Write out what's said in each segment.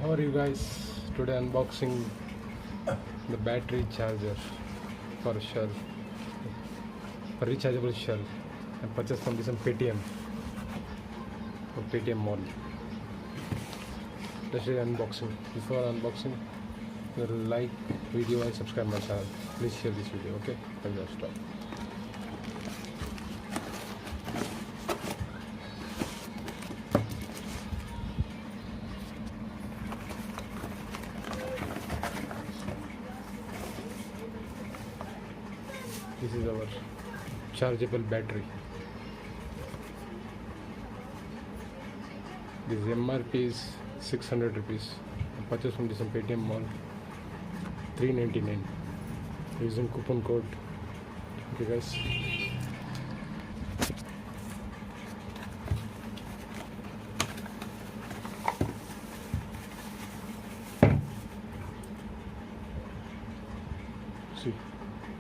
How are you guys? Today unboxing the battery charger for shell, for rechargeable shell. I purchased from this Paytm Mall. Let's do unboxing. Before unboxing, like video and subscribe my channel. Please share this video. Okay? I'll just stop. This is our chargeable battery. This MRP is 600 rupees. I purchased from this Paytm Mall, 399 using coupon code. Okay guys. See,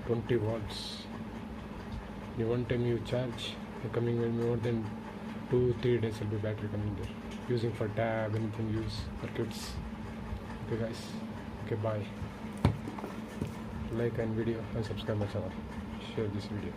20 watts. One time you charge, coming with more than 2-3 days will be battery coming there. Using for tab, anything use for kids. Okay guys. Okay, bye. Like and video and subscribe my channel. Share this video.